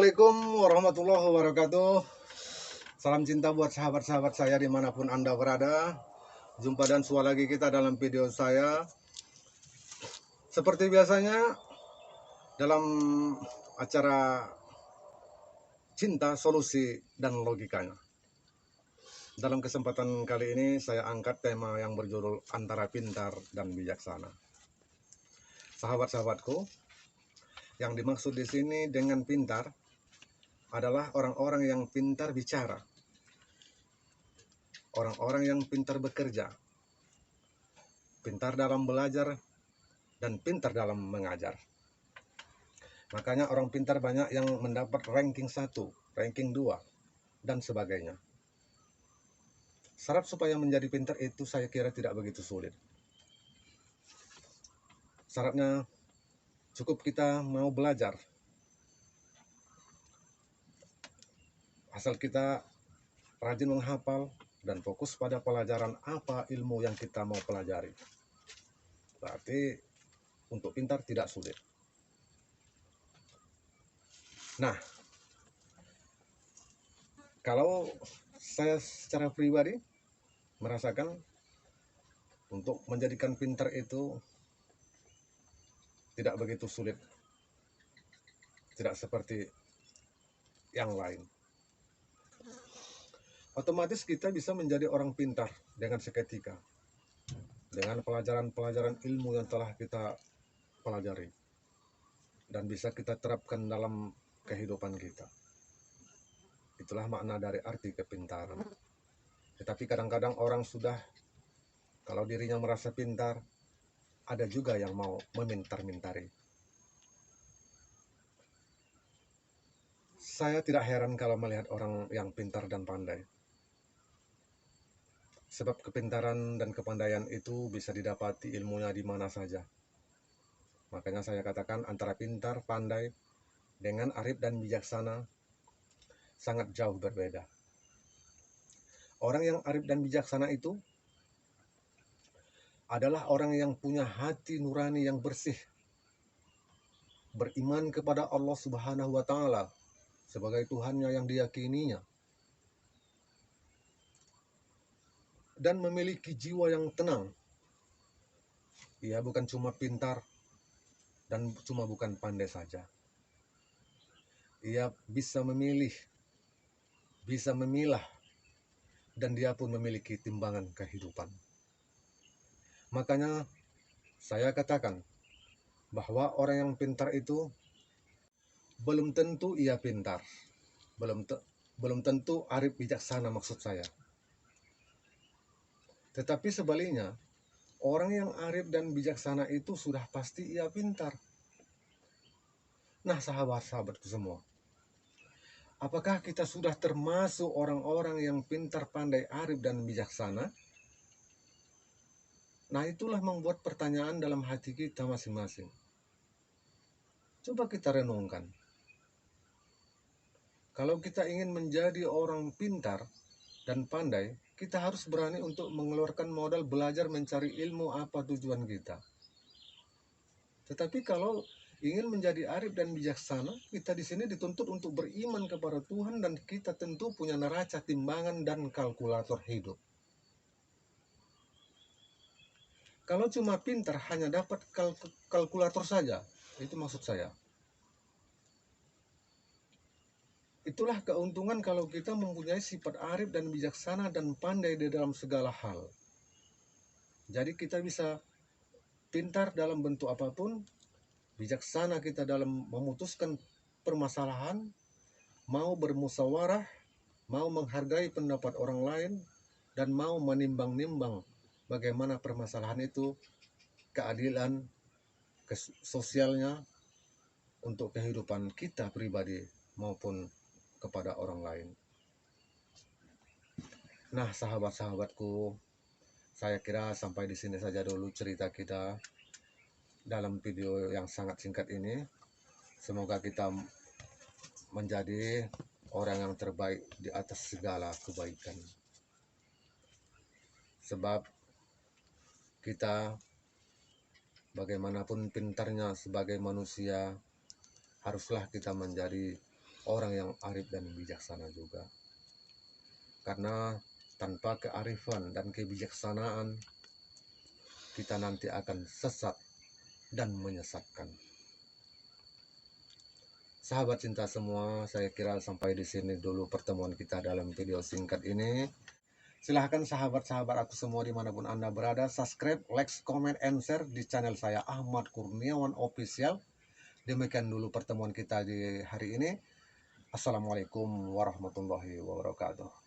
Assalamualaikum warahmatullahi wabarakatuh. Salam cinta buat sahabat-sahabat saya dimanapun Anda berada. Jumpa dan sua lagi kita dalam video saya. Seperti biasanya dalam acara cinta, solusi, dan logikanya. Dalam kesempatan kali ini saya angkat tema yang berjudul antara pintar dan bijaksana. Sahabat-sahabatku, yang dimaksud di sini dengan pintar adalah orang-orang yang pintar bicara, orang-orang yang pintar bekerja, pintar dalam belajar, dan pintar dalam mengajar. Makanya orang pintar banyak yang mendapat ranking 1, ranking 2, dan sebagainya. Syarat supaya menjadi pintar itu saya kira tidak begitu sulit. Syaratnya cukup kita mau belajar. Asal kita rajin menghafal dan fokus pada pelajaran apa ilmu yang kita mau pelajari. Berarti untuk pintar tidak sulit. Nah, kalau saya secara pribadi merasakan untuk menjadikan pintar itu tidak begitu sulit, tidak seperti yang lain. Otomatis kita bisa menjadi orang pintar dengan seketika, dengan pelajaran-pelajaran ilmu yang telah kita pelajari dan bisa kita terapkan dalam kehidupan kita. Itulah makna dari arti kepintaran. Tetapi kadang-kadang orang sudah, kalau dirinya merasa pintar, ada juga yang mau memintar-mintari. Saya tidak heran kalau melihat orang yang pintar dan pandai. Sebab kepintaran dan kepandaian itu bisa didapati ilmunya di mana saja. Makanya saya katakan antara pintar, pandai, dengan arif dan bijaksana sangat jauh berbeda. Orang yang arif dan bijaksana itu adalah orang yang punya hati nurani yang bersih, beriman kepada Allah Subhanahu wa Ta'ala sebagai Tuhannya yang diyakininya, dan memiliki jiwa yang tenang. Ia bukan cuma pintar dan cuma bukan pandai saja. Ia bisa memilih, bisa memilah, dan dia pun memiliki timbangan kehidupan. Makanya saya katakan bahwa orang yang pintar itu belum tentu ia pintar, belum tentu arif bijaksana maksud saya. Tetapi sebaliknya, orang yang arif dan bijaksana itu sudah pasti ia pintar. Nah, sahabat-sahabatku semua, apakah kita sudah termasuk orang-orang yang pintar, pandai, arif, dan bijaksana? Nah, itulah membuat pertanyaan dalam hati kita masing-masing. Coba kita renungkan. Kalau kita ingin menjadi orang pintar dan pandai, kita harus berani untuk mengeluarkan modal belajar mencari ilmu apa tujuan kita. Tetapi kalau ingin menjadi arif dan bijaksana, kita di sini dituntut untuk beriman kepada Tuhan dan kita tentu punya neraca timbangan dan kalkulator hidup. Kalau cuma pintar hanya dapat kalkulator saja, itu maksud saya. Itulah keuntungan kalau kita mempunyai sifat arif dan bijaksana dan pandai di dalam segala hal. Jadi kita bisa pintar dalam bentuk apapun, bijaksana kita dalam memutuskan permasalahan, mau bermusyawarah, mau menghargai pendapat orang lain, dan mau menimbang-nimbang bagaimana permasalahan itu, keadilan, sosialnya, untuk kehidupan kita pribadi maupun kepada orang lain. Nah, sahabat-sahabatku, saya kira sampai di sini saja dulu cerita kita dalam video yang sangat singkat ini. Semoga kita menjadi orang yang terbaik di atas segala kebaikan. Sebab kita bagaimanapun pintarnya sebagai manusia, haruslah kita menjadi orang yang arif dan bijaksana juga. Karena tanpa kearifan dan kebijaksanaan, kita nanti akan sesat dan menyesatkan. Sahabat cinta semua, saya kira sampai di sini dulu pertemuan kita dalam video singkat ini. Silahkan sahabat-sahabat aku semua dimanapun Anda berada, subscribe, like, comment, and share di channel saya Ahmad Kurniawan Official. Demikian dulu pertemuan kita di hari ini. Assalamualaikum warahmatullahi wabarakatuh.